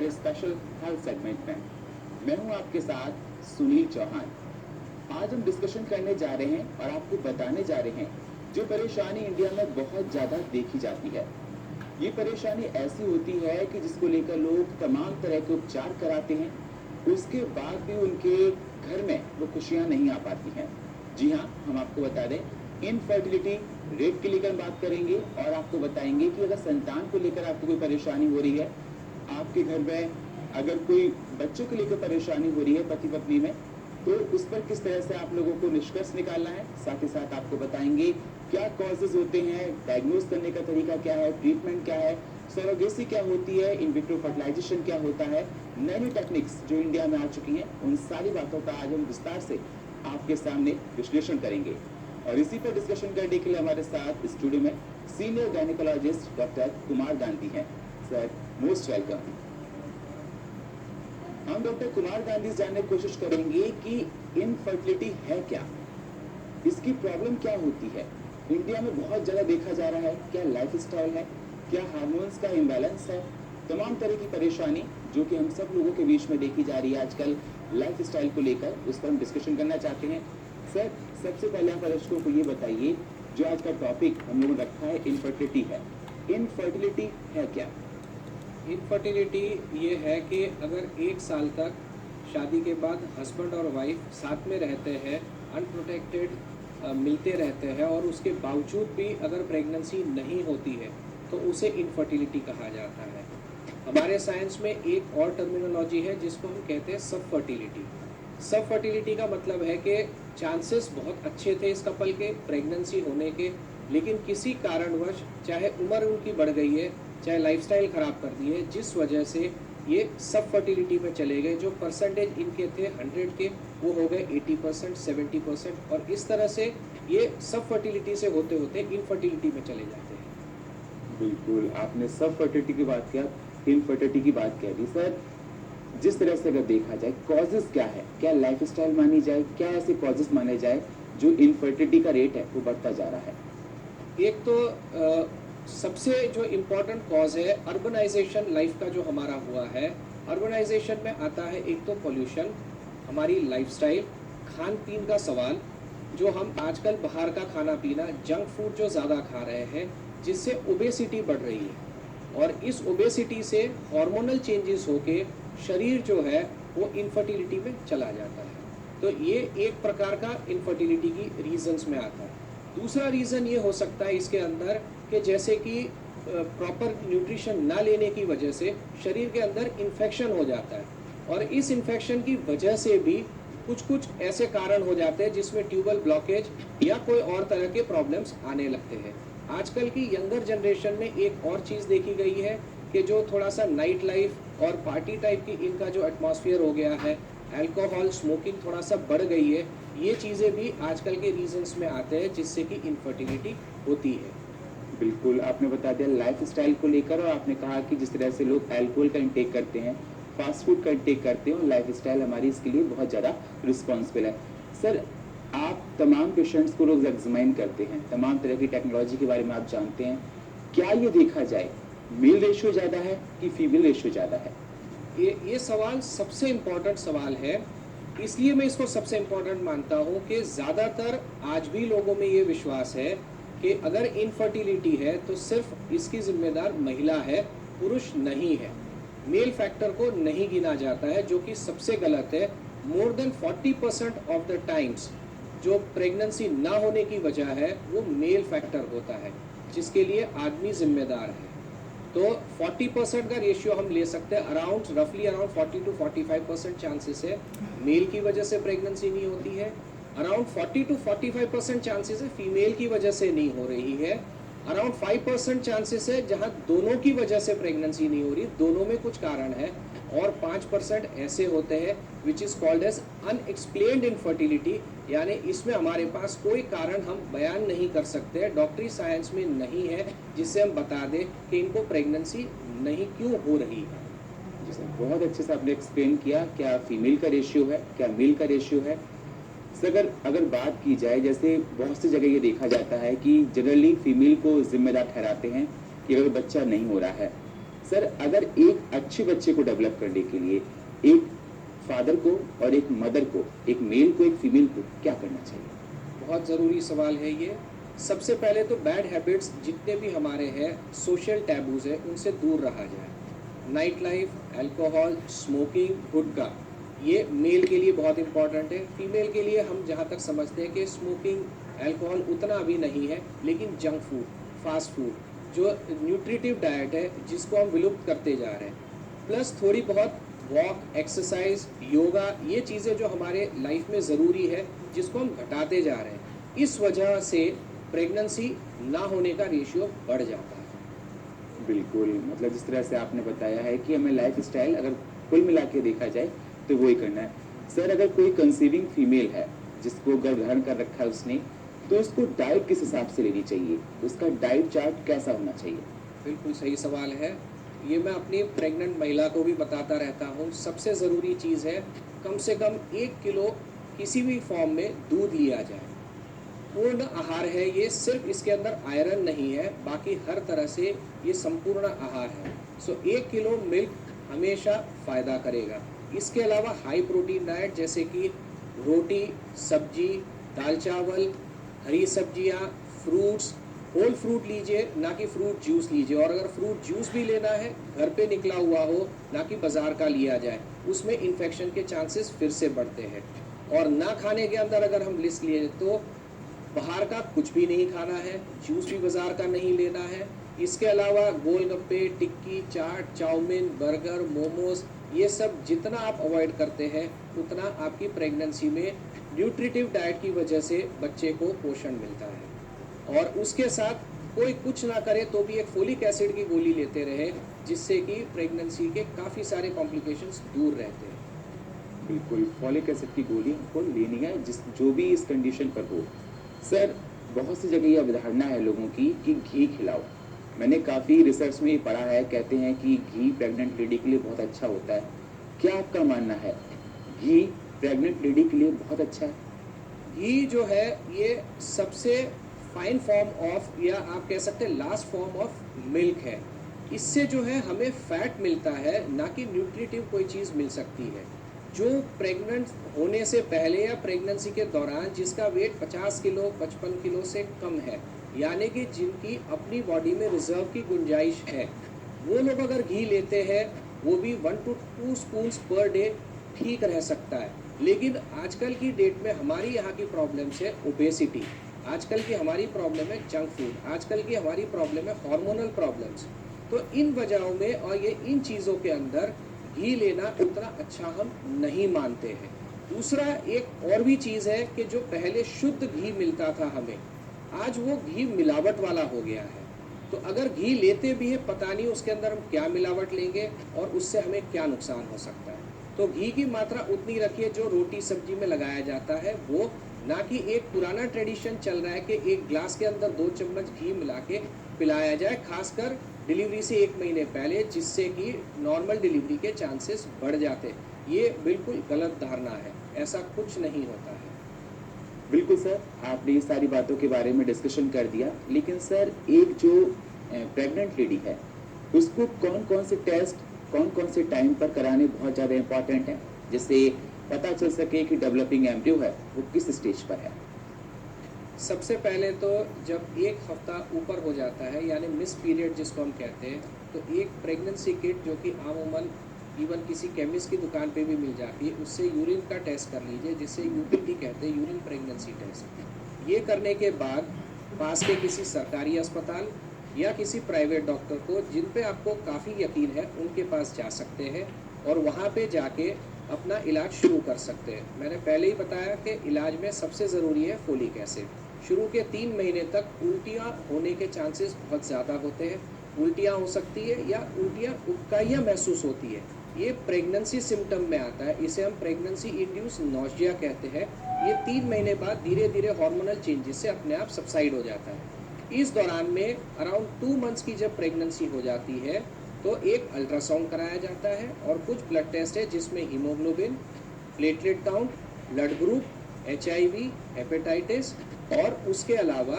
हमारे special health segment में। मैं हूं आपके साथ सुनील चौहान। आज हम डिस्कशन करने जा रहे हैं और आपको बताने जा रहे हैं जो परेशानी इंडिया में बहुत ज़्यादा देखी जाती है। ये परेशानी ऐसी होती है कि जिसको लेकर लोग तमाम तरह के उपचार कराते हैं, उसके बाद भी उनके घर में वो खुशियाँ नहीं आ पाती हैं। जी हाँ, हम आपको बता दें, इनफर्टिलिटी रेट के लेकर बात करेंगे और आपको बताएंगे कि अगर संतान को लेकर आपको कोई परेशानी हो रही है, आपके घर में अगर कोई बच्चों को लेकर परेशानी हो रही है पति पत्नी में, तो उस पर किस तरह से आप लोगों को निष्कर्ष निकालना है। साथ ही साथ आपको बताएंगे क्या कॉजेज होते हैं, डायग्नोज करने का तरीका क्या है, ट्रीटमेंट क्या है, सरोगेसी क्या होती है, इन विट्रो फर्टिलाइजेशन क्या होता है, नई नई टेक्निक्स जो इंडिया में आ चुकी हैं, उन सारी बातों का आज हम विस्तार से आपके सामने विश्लेषण करेंगे। और इसी पर डिस्कशन करने के लिए हमारे साथ स्टूडियो में senior gynaecologist doctor Kumar Gandhi हैं। Sir, most welcome. हम डॉक्टर कुमार गांधी जानने की कोशिश करेंगे कि इनफर्टिलिटी है क्या, इसकी प्रॉब्लम क्या होती है, इंडिया में बहुत ज़्यादा देखा जा रहा है, क्या लाइफस्टाइल है, क्या हार्मोन्स का इम्बैलेंस है, तमाम तरह की परेशानी जो कि हम सब लोगों के बीच में देखी जा रही है आजकल लाइफस्टाइल को लेकर, उस पर हम डिस्कशन करना चाहते हैं। सर, सबसे पहले आप दर्शकों को ये बताइए, जो आज का टॉपिक हम लोगों ने रखा है इनफर्टिलिटी है, इनफर्टिलिटी है क्या? इनफर्टिलिटी ये है कि अगर 1 साल तक शादी के बाद हस्बैंड और वाइफ साथ में रहते हैं, अनप्रोटेक्टेड मिलते रहते हैं और उसके बावजूद भी अगर प्रेगनेंसी नहीं होती है तो उसे इनफर्टिलिटी कहा जाता है। हमारे साइंस में एक और टर्मिनोलॉजी है जिसको हम कहते हैं सब फर्टिलिटी। सब फर्टिलिटी का मतलब है कि चांसेस बहुत अच्छे थे इस कपल के प्रेगनेंसी होने के, लेकिन किसी कारणवश, चाहे उम्र उनकी बढ़ गई है, चाहे लाइफस्टाइल ख़राब कर दी है, जिस वजह से ये सब फर्टिलिटी में चले गए। जो परसेंटेज इनके थे 100 के, वो हो गए 80%, 70%, और इस तरह से ये सब फर्टिलिटी से होते होते इनफर्टिलिटी में चले जाते हैं। बिल्कुल, आपने सब फर्टिलिटी की बात किया, इनफर्टिलिटी की बात कह दी। सर, जिस तरह से अगर देखा जाए कॉजेज क्या है, क्या लाइफस्टाइल मानी जाए, क्या ऐसे कॉजेज माने जाए जो इनफर्टिलिटी का रेट है वो बढ़ता जा रहा है? एक तो सबसे जो इम्पोर्टेंट कॉज है अर्बनाइजेशन लाइफ का जो हमारा हुआ है। अर्बनाइजेशन में आता है एक तो पोल्यूशन, हमारी लाइफस्टाइल, खान पीन का सवाल, जो हम आजकल बाहर का खाना पीना, जंक फूड जो ज़्यादा खा रहे हैं, जिससे ओबेसिटी बढ़ रही है, और इस ओबेसिटी से हार्मोनल चेंजेस होके शरीर जो है वो इनफर्टिलिटी में चला जाता है। तो ये एक प्रकार का इनफर्टिलिटी की रीजंस में आता है। दूसरा रीज़न ये हो सकता है इसके अंदर कि जैसे कि प्रॉपर न्यूट्रिशन ना लेने की वजह से शरीर के अंदर इन्फेक्शन हो जाता है, और इस इन्फेक्शन की वजह से भी कुछ ऐसे कारण हो जाते हैं जिसमें ट्यूबल ब्लॉकेज या कोई और तरह के प्रॉब्लम्स आने लगते हैं। आजकल की यंगर जनरेशन में एक और चीज़ देखी गई है कि जो थोड़ा सा नाइट लाइफ और पार्टी टाइप की इनका जो एटमॉस्फेयर हो गया है, अल्कोहल स्मोकिंग थोड़ा सा बढ़ गई है, ये चीज़ें भी आजकल के रीजंस में आते हैं जिससे कि इनफर्टिलिटी होती है। बिल्कुल, आपने बता दिया लाइफस्टाइल को लेकर, और आपने कहा कि जिस तरह से लोग अल्कोहल का इंटेक करते हैं, फास्ट फूड का इंटेक करते हैं, और लाइफस्टाइल हमारी इसके लिए बहुत ज़्यादा रिस्पॉन्सिबल है। सर, आप तमाम पेशेंट्स को रोज़ एग्जामिन करते हैं, तमाम तरह की टेक्नोलॉजी के बारे में आप जानते हैं, क्या ये देखा जाए मेल रेशियो ज़्यादा है कि फीमेल रेशियो ज़्यादा है? ये सवाल सबसे इम्पोर्टेंट सवाल है, इसलिए मैं इसको सबसे इम्पोर्टेंट मानता हूँ कि ज़्यादातर आज भी लोगों में ये विश्वास है कि अगर इनफर्टिलिटी है तो सिर्फ इसकी जिम्मेदार महिला है, पुरुष नहीं है। मेल फैक्टर को नहीं गिना जाता है, जो कि सबसे गलत है। More than 40% of the times जो प्रेगनेंसी ना होने की वजह है वो मेल फैक्टर होता है, जिसके लिए आदमी जिम्मेदार है। तो 40% का रेशियो हम ले सकते हैं, रफली अराउंड 40 to 45% चांसेस है मेल की वजह से प्रेगनेंसी नहीं होती है, अराउंड 40 to 45% चांसेस है फीमेल की वजह से नहीं हो रही है, अराउंड 5% चांसेस है जहां दोनों की वजह से प्रेगनेंसी नहीं हो रही, दोनों में कुछ कारण है, और 5% ऐसे होते हैं which is called as unexplained infertility, यानी इसमें हमारे पास कोई कारण हम बयान नहीं कर सकते, डॉक्टरी साइंस में नहीं है जिससे हम बता दें कि इनको प्रेगनेंसी नहीं क्यों हो रही है। जी सर, बहुत अच्छे से आपने एक्सप्लेन किया, क्या फीमेल का रेशियो है, क्या मेल का रेशियो है। सर, अगर बात की जाए, जैसे बहुत सी जगह ये देखा जाता है कि जनरली फीमेल को जिम्मेदार ठहराते हैं कि अगर बच्चा नहीं हो रहा है। सर अगर एक अच्छे बच्चे को डेवलप करने के लिए एक फादर को और एक मदर को, एक मेल को एक फीमेल को क्या करना चाहिए? बहुत ज़रूरी सवाल है ये। सबसे पहले तो बैड हैबिट्स जितने भी हमारे हैं, सोशल टैबूज़ है, उनसे दूर रहा जाए। नाइट लाइफ, अल्कोहल, स्मोकिंग, गुटखा, ये मेल के लिए बहुत इंपॉर्टेंट है। फीमेल के लिए हम जहाँ तक समझते हैं कि स्मोकिंग, अल्कोहल उतना अभी नहीं है, लेकिन जंक फूड, फास्ट फूड, जो न्यूट्रिटिव डाइट है, जिसको हम विलुप्त करते जा रहे हैं, प्लस थोड़ी बहुत वॉक, एक्सरसाइज, योगा, ये चीज़ें जो हमारे लाइफ में ज़रूरी है, जिसको हम घटाते जा रहे हैं, इस वजह से प्रेगनेंसी ना होने का रेशियो बढ़ जाता है। बिल्कुल, मतलब जिस तरह से आपने बताया है कि हमें लाइफस्टाइल अगर कुल मिला के देखा जाए तो वही करना है। सर अगर कोई कंसीविंग फीमेल है जिसको गर्भ धारण कर रखा है उसने, तो उसको डाइट किस हिसाब से लेनी चाहिए? उसका डाइट चार्ट कैसा होना चाहिए? बिल्कुल सही सवाल है। ये मैं अपनी प्रेग्नेंट महिला को भी बताता रहता हूँ। सबसे ज़रूरी चीज़ है कम से कम 1 किलो किसी भी फॉर्म में दूध लिया जाए। पूर्ण आहार है ये, सिर्फ इसके अंदर आयरन नहीं है, बाकी हर तरह से ये संपूर्ण आहार है। सो 1 किलो मिल्क हमेशा फ़ायदा करेगा। इसके अलावा हाई प्रोटीन डाइट जैसे कि रोटी, सब्जी, दाल चावल, हरी सब्जियाँ, फ्रूट्स, होल फ्रूट लीजिए, ना कि फ्रूट जूस लीजिए। और अगर फ्रूट जूस भी लेना है, घर पे निकला हुआ हो, ना कि बाज़ार का लिया जाए, उसमें इन्फेक्शन के चांसेस फिर से बढ़ते हैं। और ना खाने के अंदर अगर हम लिस्ट लिए तो बाहर का कुछ भी नहीं खाना है, जूस भी बाज़ार का नहीं लेना है। इसके अलावा गोलगप्पे, टिक्की, चाट, चाउमीन, बर्गर, मोमोज, ये सब जितना आप अवॉइड करते हैं, उतना आपकी प्रेगनेंसी में न्यूट्रिटिव डाइट की वजह से बच्चे को पोषण मिलता है। और उसके साथ कोई कुछ ना करे तो भी एक फोलिक एसिड की गोली लेते रहे, जिससे कि प्रेगनेंसी के काफ़ी सारे कॉम्प्लिकेशंस दूर रहते हैं। बिल्कुल, फॉलिक एसिड की गोली हमको लेनी है जिस जो भी इस कंडीशन पर हो। सर बहुत सी जगह ये अवधारणा है लोगों की कि घी खिलाओ। मैंने काफ़ी रिसर्च में ये पढ़ा है, कहते हैं कि घी प्रेग्नेंट लेडी के लिए बहुत अच्छा होता है। क्या आपका मानना है घी प्रेग्नेंट लेडी के लिए बहुत अच्छा है? घी जो है ये सबसे फाइन फॉर्म ऑफ, या आप कह सकते हैं लास्ट फॉर्म ऑफ मिल्क है। इससे जो है हमें फैट मिलता है, ना कि न्यूट्रिटिव कोई चीज़ मिल सकती है। जो प्रेग्नेंट होने से पहले या प्रेगनेंसी के दौरान जिसका वेट 50 किलो 55 किलो से कम है, यानी कि जिनकी अपनी बॉडी में रिजर्व की गुंजाइश है, वो लोग अगर घी लेते हैं, वो भी 1 to 2 स्पून्स पर डे ठीक रह सकता है। लेकिन आजकल की डेट में हमारी यहाँ की प्रॉब्लम्स है ओबेसिटी, आजकल की हमारी प्रॉब्लम है जंक फूड, आजकल की हमारी प्रॉब्लम है हार्मोनल प्रॉब्लम्स। तो इन वजहों में और ये इन चीज़ों के अंदर घी लेना उतना अच्छा हम नहीं मानते हैं। दूसरा एक और भी चीज़ है कि जो पहले शुद्ध घी मिलता था हमें, आज वो घी मिलावट वाला हो गया है। तो अगर घी लेते भी है, पता नहीं उसके अंदर हम क्या मिलावट लेंगे और उससे हमें क्या नुकसान हो सकता है। तो घी की मात्रा उतनी रखिए जो रोटी सब्जी में लगाया जाता है वो, ना कि एक पुराना ट्रेडिशन चल रहा है कि एक ग्लास के अंदर 2 चम्मच घी मिला के पिलाया जाए, खासकर डिलीवरी से 1 महीने पहले, जिससे कि नॉर्मल डिलीवरी के चांसेस बढ़ जाते हैं। ये बिल्कुल गलत धारणा है, ऐसा कुछ नहीं होता है। बिल्कुल सर, आपने ये सारी बातों के बारे में डिस्कशन कर दिया, लेकिन सर एक जो प्रेग्नेंट लेडी है उसको कौन कौन से टेस्ट कौन कौन से टाइम पर कराने बहुत ज़्यादा इम्पॉर्टेंट है, जिससे पता चल सके कि डेवलपिंग एम्ब्रियो है वो किस स्टेज पर है? सबसे पहले तो जब 1 हफ्ता ऊपर हो जाता है, यानी मिस पीरियड जिसको हम कहते हैं, तो एक प्रेगनेंसी किट जो कि आमूमन इवन किसी केमिस्ट की दुकान पे भी मिल जाती है, उससे यूरिन का टेस्ट कर लीजिए, जिसे यूपीटी कहते हैं, यूरिन प्रेगनेंसी टेस्ट। ये करने के बाद पास के किसी सरकारी अस्पताल या किसी प्राइवेट डॉक्टर को, जिन पे आपको काफ़ी यकीन है, उनके पास जा सकते हैं और वहाँ पे जाके अपना इलाज शुरू कर सकते हैं। मैंने पहले ही बताया कि इलाज में सबसे ज़रूरी है फोलिक एसिड। शुरू के 3 महीने तक उल्टियाँ होने के चांसेस बहुत ज़्यादा होते हैं। उल्टियाँ हो सकती है या उल्टियाँ उबकाइयाँ महसूस होती है, ये प्रेगनेंसी सिम्टम में आता है। इसे हम प्रेगनेंसी इंड्यूस नॉजिया कहते हैं। ये 3 महीने बाद धीरे धीरे हार्मोनल चेंजेस से अपने आप सबसाइड हो जाता है। इस दौरान में अराउंड 2 मंथ्स की जब प्रेगनेंसी हो जाती है तो एक अल्ट्रासाउंड कराया जाता है और कुछ ब्लड टेस्ट है, जिसमें haemoglobin, platelet count, blood group, HIV, hepatitis और उसके अलावा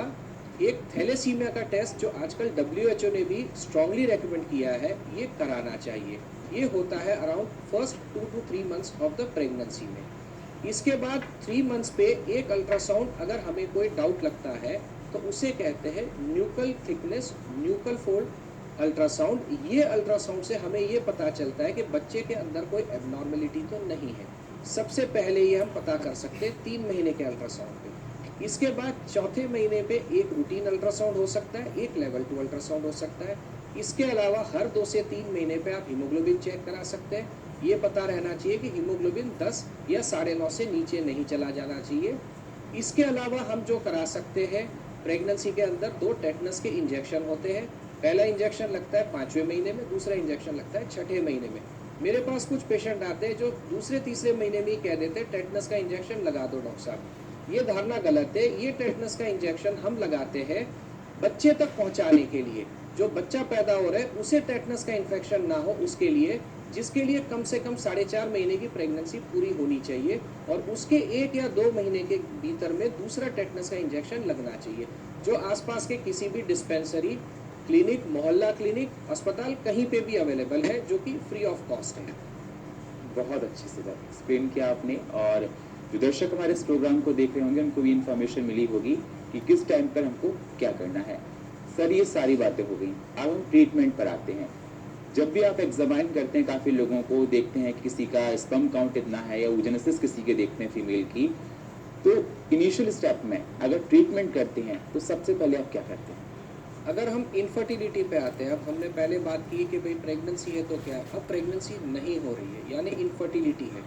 एक थैलेसीमिया का टेस्ट जो आजकल WHO ने भी स्ट्रांगली रेकमेंड किया है, ये कराना चाहिए। ये होता है around first 2 to 3 months of the pregnancy में। इसके बाद 3 मंथ्स पे एक अल्ट्रासाउंड अगर हमें कोई डाउट लगता है तो उसे कहते हैं nuchal thickness nuchal fold ultrasound. ये अल्ट्रासाउंड से हमें ये पता चलता है कि बच्चे के अंदर कोई एबनॉर्मेलिटी तो नहीं है। सबसे पहले ये हम पता कर सकते हैं 3 महीने के अल्ट्रासाउंड पे। इसके बाद चौथे महीने पे एक रूटीन अल्ट्रासाउंड हो सकता है, एक लेवल 2 अल्ट्रासाउंड हो सकता है। इसके अलावा हर 2 से 3 महीने पे आप हीमोग्लोबिन चेक करा सकते हैं। ये पता रहना चाहिए कि हीमोग्लोबिन 10 या 9.5 से नीचे नहीं चला जाना चाहिए। इसके अलावा हम जो करा सकते हैं, प्रेगनेंसी के अंदर 2 टेटनस के इंजेक्शन होते हैं। पहला इंजेक्शन लगता है 5वें महीने में, दूसरा इंजेक्शन लगता है 6ठे महीने में। मेरे पास कुछ पेशेंट आते हैं जो दूसरे तीसरे महीने में ही कह देते हैं टेटनस का इंजेक्शन लगा दो डॉक्टर साहब। ये धारणा गलत है। ये टेटनस का इंजेक्शन हम लगाते हैं बच्चे तक पहुंचाने के लिए। जो बच्चा पैदा हो रहा है उसे टेटनस का इन्फेक्शन ना हो उसके लिए, जिसके लिए कम से कम 4.5 महीने की प्रेगनेंसी पूरी होनी चाहिए और उसके 1 या 2 महीने के भीतर में दूसरा टेटनस का इंजेक्शन लगना चाहिए, जो आसपास के किसी भी डिस्पेंसरी, क्लिनिक, मोहल्ला क्लिनिक, अस्पताल कहीं पे भी अवेलेबल है, जो कि फ्री ऑफ कॉस्ट है। बहुत अच्छे से एक्सप्लेन किया आपने, और जो दर्शक हमारे इस प्रोग्राम को देख रहे होंगे उनको भी इन्फॉर्मेशन मिली होगी कि किस टाइम पर हमको क्या करना है। सर, ये सारी बातें हो गई, अब हम ट्रीटमेंट पर आते हैं। जब भी आप एग्जामाइन करते हैं काफ़ी लोगों को, देखते हैं कि किसी का स्पर्म काउंट इतना है या ओजेनेसिस किसी के देखते हैं फीमेल की, तो इनिशियल स्टेप में अगर ट्रीटमेंट करते हैं तो सबसे पहले आप क्या करते हैं? अगर हम इनफर्टिलिटी पे आते हैं, अब हमने पहले बात की कि भाई प्रेगनेंसी है तो क्या, अब प्रेगनेंसी नहीं हो रही है यानी इनफर्टिलिटी है,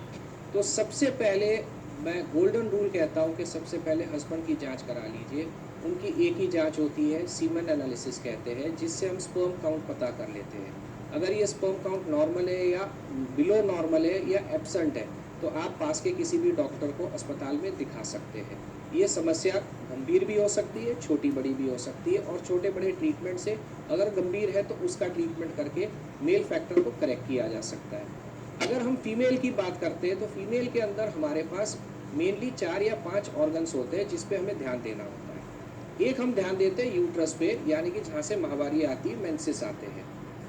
तो सबसे पहले मैं गोल्डन रूल कहता हूँ कि सबसे पहले हस्बैंड की जांच करा लीजिए। उनकी एक ही जांच होती है, सीमेन एनालिसिस कहते हैं, जिससे हम स्पर्म काउंट पता कर लेते हैं। अगर ये स्पर्म काउंट नॉर्मल है या बिलो नॉर्मल है या एब्सेंट है तो आप पास के किसी भी डॉक्टर को अस्पताल में दिखा सकते हैं। ये समस्या गंभीर भी हो सकती है, छोटी बड़ी भी हो सकती है, और छोटे बड़े ट्रीटमेंट से अगर गंभीर है तो उसका ट्रीटमेंट करके मेल फैक्टर को करेक्ट किया जा सकता है। अगर हम फीमेल की बात करते हैं तो फीमेल के अंदर हमारे पास मेनली 4 या 5 ऑर्गन्स होते हैं जिस पे हमें ध्यान देना होता है। एक हम ध्यान देते हैं यूट्रस पे, यानी कि जहाँ से माहवारी आती है, मेंसेस आते हैं।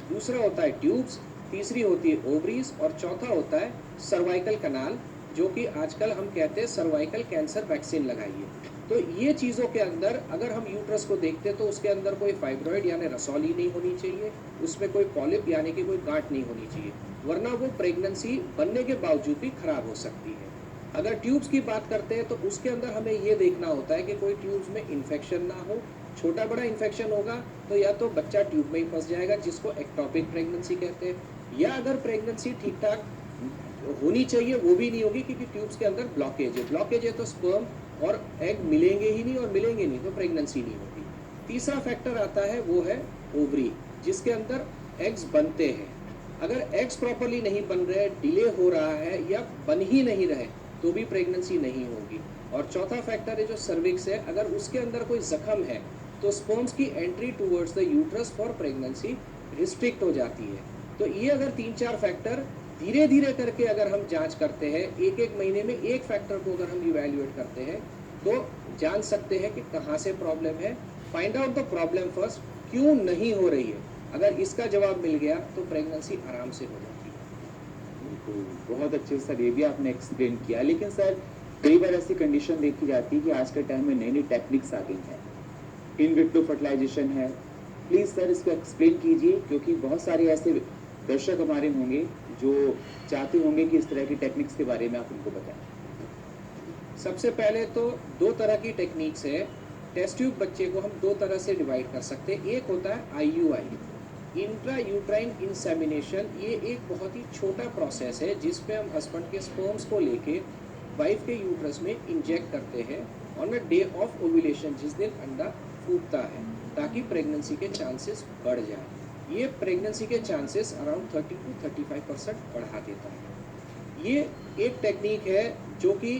दूसरा होता है ट्यूब्स, तीसरी होती है ओवरीज, और चौथा होता है सर्वाइकल कनाल, जो कि आजकल हम कहते हैं सर्वाइकल कैंसर वैक्सीन लगाइए। तो ये चीज़ों के अंदर अगर हम यूट्रस को देखते हैं तो उसके अंदर कोई फाइब्रॉइड यानी रसौली नहीं होनी चाहिए, उसमें कोई पॉलिप यानी कि कोई गांठ नहीं होनी चाहिए, वरना वो प्रेगनेंसी बनने के बावजूद भी खराब हो सकती है। अगर ट्यूब्स की बात करते हैं तो उसके अंदर हमें ये देखना होता है कि कोई ट्यूब्स में इन्फेक्शन ना हो। छोटा बड़ा इन्फेक्शन होगा तो या तो बच्चा ट्यूब में ही फंस जाएगा, जिसको एक्टोपिक प्रेगनेंसी कहते हैं, या अगर प्रेगनेंसी ठीक ठाक होनी चाहिए वो भी नहीं होगी क्योंकि ट्यूब्स के अंदर ब्लॉकेज है। ब्लॉकेज है तो स्पर्म और एग मिलेंगे ही नहीं, और मिलेंगे नहीं तो प्रेगनेंसी नहीं होगी। तीसरा फैक्टर आता है वो है ओवरी, जिसके अंदर एग्स बनते हैं। अगर एग्स प्रॉपरली नहीं बन रहे, डिले हो रहा है या बन ही नहीं रहे तो भी प्रेगनेंसी नहीं होगी। और चौथा फैक्टर है जो सर्विक्स है, अगर उसके अंदर कोई जख्म है तो स्पर्म्स की entry towards the uterus for pregnancy restrict हो जाती है। तो ये अगर 3-4 फैक्टर धीरे धीरे करके अगर हम जांच करते हैं, एक महीने में एक फैक्टर को अगर हम इवैल्यूएट करते हैं तो जान सकते हैं कि कहाँ से प्रॉब्लम है। Find out the problem first, क्यों नहीं हो रही है। अगर इसका जवाब मिल गया तो प्रेगनेंसी आराम से हो जाती है। बिल्कुल, बहुत अच्छे सर, ये भी आपने एक्सप्लेन किया। लेकिन सर, कई बार ऐसी कंडीशन देखी जाती है कि आज के टाइम में नई नई टेक्निक्स आ गई हैं, इन विट्रो फर्टिलाइजेशन है। प्लीज़ सर इसको एक्सप्लेन कीजिए, क्योंकि बहुत सारे ऐसे दर्शक हमारे होंगे जो चाहते होंगे कि इस तरह की टेक्निक्स के बारे में आप उनको बताएं। सबसे पहले तो 2 तरह की टेक्निक्स है। टेस्ट ट्यूब बच्चे को हम 2 तरह से डिवाइड कर सकते हैं। एक होता है IUI, इंट्रा यूट्राइन इंसेमिनेशन। ये एक बहुत ही छोटा प्रोसेस है जिसमें हम हस्बैंड के स्पर्म्स को लेके वाइफ के यूट्रस में इंजेक्ट करते हैं on a day of ovulation, जिस दिन अंडा फूटता है, ताकि प्रेगनेंसी के चांसेस बढ़ जाए। ये प्रेगनेंसी के चांसेस अराउंड 30 to 35% बढ़ा देता है। ये एक टेक्निक है जो कि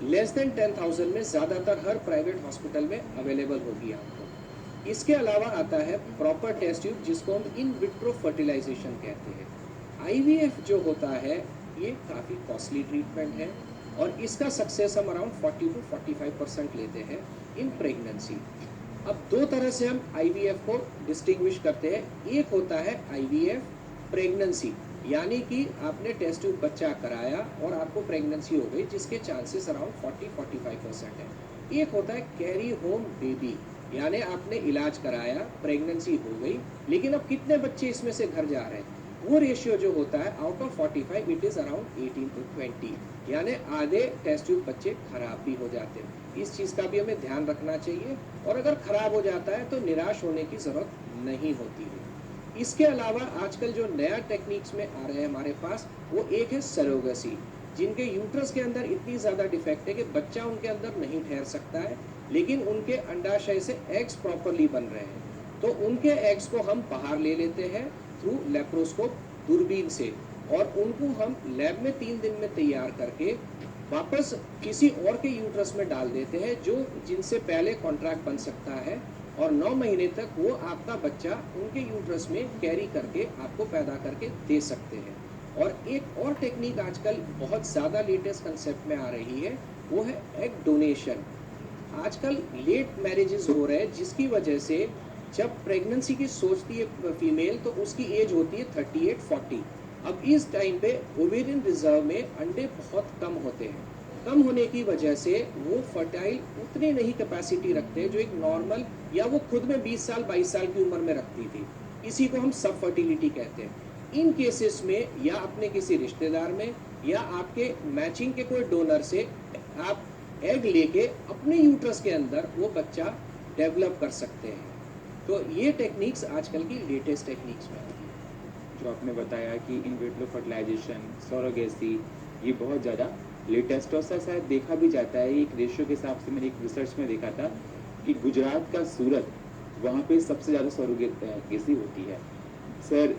लेस देन 10,000 में ज़्यादातर हर प्राइवेट हॉस्पिटल में अवेलेबल होगी आपको। इसके अलावा आता है प्रॉपर टेस्ट ट्यूब, जिसको हम इन विट्रो फर्टिलाइजेशन कहते हैं। IVF जो होता है ये काफ़ी कॉस्टली ट्रीटमेंट है और इसका सक्सेस हम अराउंड 40 to 45% लेते हैं इन प्रेगनेंसी। अब दो तरह से हम आईवीएफ को डिस्टिंग्विश करते हैं। एक होता है आईवीएफ प्रेगनेंसी, यानी कि आपने टेस्ट ट्यूब बच्चा कराया और आपको प्रेगनेंसी हो गई, जिसके चांसेस अराउंड 40-45% है। एक होता है कैरी होम बेबी, यानी आपने इलाज कराया, प्रेगनेंसी हो गई, लेकिन अब कितने बच्चे इसमें से घर जा रहे हैं, वो रेशियो जो होता है out of 45 it is around 18 to 20, यानी आधे टेस्ट ट्यूब बच्चे खराब भी हो जाते हैं। इस चीज़ का भी हमें ध्यान रखना चाहिए, और अगर खराब हो जाता है तो निराश होने की ज़रूरत नहीं होती है। इसके अलावा आजकल जो नया टेक्निक्स में आ रहे हैं हमारे पास, वो एक है सरोगेसी, जिनके यूट्रस के अंदर इतनी ज़्यादा डिफेक्ट है कि बच्चा उनके अंदर नहीं ठहर सकता है, लेकिन उनके अंडाशय से एग्स प्रॉपरली बन रहे हैं। तो उनके एग्स को हम बाहर ले लेते हैं थ्रू लेप्रोस्कोप, दूरबीन से, और उनको हम लैब में 3 दिन में तैयार करके वापस किसी और के यूट्रस में डाल देते हैं, जो जिनसे पहले कॉन्ट्रैक्ट बन सकता है, और 9 महीने तक वो आपका बच्चा उनके यूट्रस में कैरी करके आपको पैदा करके दे सकते हैं। और एक और टेक्निक आजकल बहुत ज़्यादा लेटेस्ट कंसेप्ट में आ रही है, वो है एग डोनेशन। आजकल लेट मैरिजेस हो रहे हैं, जिसकी वजह से जब प्रेगनेंसी की सोचती है फीमेल तो उसकी एज होती है 38-40। अब इस टाइम पे ओवेरियन रिजर्व में अंडे बहुत कम होते हैं। कम होने की वजह से वो फर्टाइल उतने नहीं कैपेसिटी रखते जो एक नॉर्मल या वो खुद में 20 साल 22 साल की उम्र में रखती थी। इसी को हम सब फर्टिलिटी कहते हैं। इन केसेस में या अपने किसी रिश्तेदार में या आपके मैचिंग के कोई डोनर से आप एग लेके अपने यूट्रस के अंदर वो बच्चा डेवलप कर सकते हैं। तो ये टेक्निक्स आजकल की लेटेस्ट टेक्निक्स में आती है। जो आपने बताया कि इन विट्रो फर्टिलाइजेशन, सरोगेसी, ये बहुत ज़्यादा लेटेस्ट और शायद देखा भी जाता है। एक रेशियो के हिसाब से मैंने एक रिसर्च में देखा था कि गुजरात का सूरत, वहाँ पे सबसे ज़्यादा सरोगेसी होती है। सर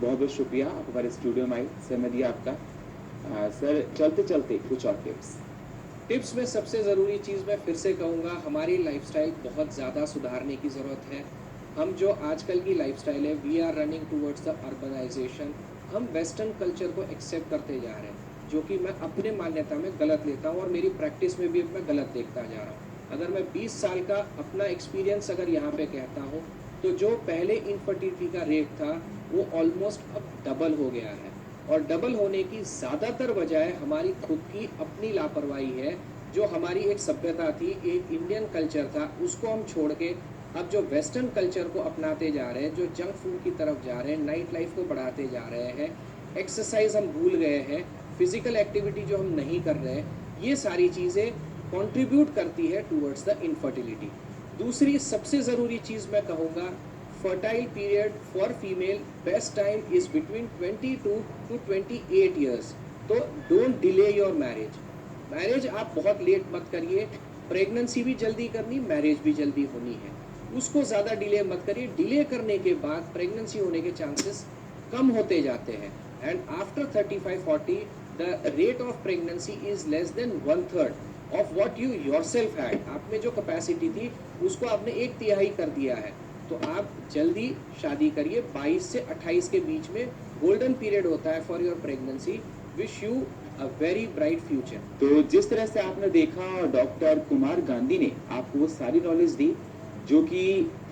बहुत बहुत शुक्रिया, आप हमारे स्टूडियो में आए, समय दिया आपका। सर चलते चलते कुछ और टिप्स में सबसे ज़रूरी चीज़ मैं फिर से कहूँगा, हमारी लाइफस्टाइल बहुत ज़्यादा सुधारने की ज़रूरत है। हम जो आजकल की लाइफस्टाइल है, we are running towards the urbanisation. हम वेस्टर्न कल्चर को एक्सेप्ट करते जा रहे हैं, जो कि मैं अपने मान्यता में गलत लेता हूँ और मेरी प्रैक्टिस में भी मैं गलत देखता जा रहा हूँ। अगर मैं 20 साल का अपना एक्सपीरियंस अगर यहाँ पे कहता हूँ, तो जो पहले इनफर्टिलिटी का रेट था वो ऑलमोस्ट अब डबल हो गया है, और डबल होने की ज़्यादातर वजह हमारी खुद की अपनी लापरवाही है। जो हमारी एक सभ्यता थी, एक इंडियन कल्चर था, उसको हम छोड़ के अब जो वेस्टर्न कल्चर को अपनाते जा रहे हैं, जो जंक फूड की तरफ जा रहे हैं, नाइट लाइफ को बढ़ाते जा रहे हैं, एक्सरसाइज हम भूल गए हैं, फिजिकल एक्टिविटी जो हम नहीं कर रहे हैं, ये सारी चीज़ें कंट्रीब्यूट करती है टूवर्ड्स द इनफर्टिलिटी। दूसरी सबसे ज़रूरी चीज़ मैं कहूँगा, fertile period for female best time is between 22 to 28 years. तो डोंट डिले योर मैरिज आप बहुत लेट मत करिए। प्रेगनेंसी भी जल्दी करनी, मैरिज भी जल्दी होनी है, उसको ज़्यादा डिले मत करिए। डिले करने के बाद प्रेगनेंसी होने के चांसेस कम होते जाते हैं, and after 35-40 the rate of pregnancy is less than 1/3 of what you yourself had. आप में जो कैपेसिटी थी उसको आपने 1/3 कर दिया है। तो आप जल्दी शादी करिए। 22 से 28 के बीच में गोल्डन पीरियड होता है for your pregnancy. Wish you a very bright future. तो जिस तरह से आपने देखा, डॉक्टर कुमार गांधी ने आपको वो सारी नॉलेज दी जो कि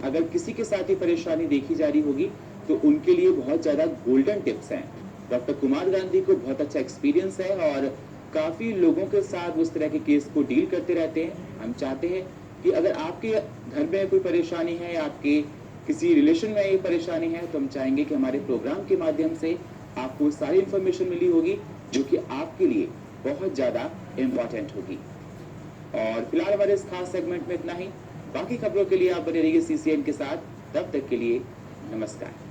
अगर किसी के साथ ही परेशानी देखी जा रही होगी तो उनके लिए बहुत ज़्यादा गोल्डन टिप्स हैं। डॉक्टर कुमार गांधी को बहुत अच्छा एक्सपीरियंस है और काफ़ी लोगों के साथ उस तरह के केस को डील करते रहते हैं। हम चाहते हैं कि अगर आपके घर में कोई परेशानी है, आपके किसी रिलेशन में ये परेशानी है, तो हम चाहेंगे कि हमारे प्रोग्राम के माध्यम से आपको सारी इन्फॉर्मेशन मिली होगी जो कि आपके लिए बहुत ज़्यादा इम्पॉर्टेंट होगी। और फिलहाल हमारे इस खास सेगमेंट में इतना ही। बाकी खबरों के लिए आप बने रहिए CCN के साथ। तब तक के लिए नमस्कार।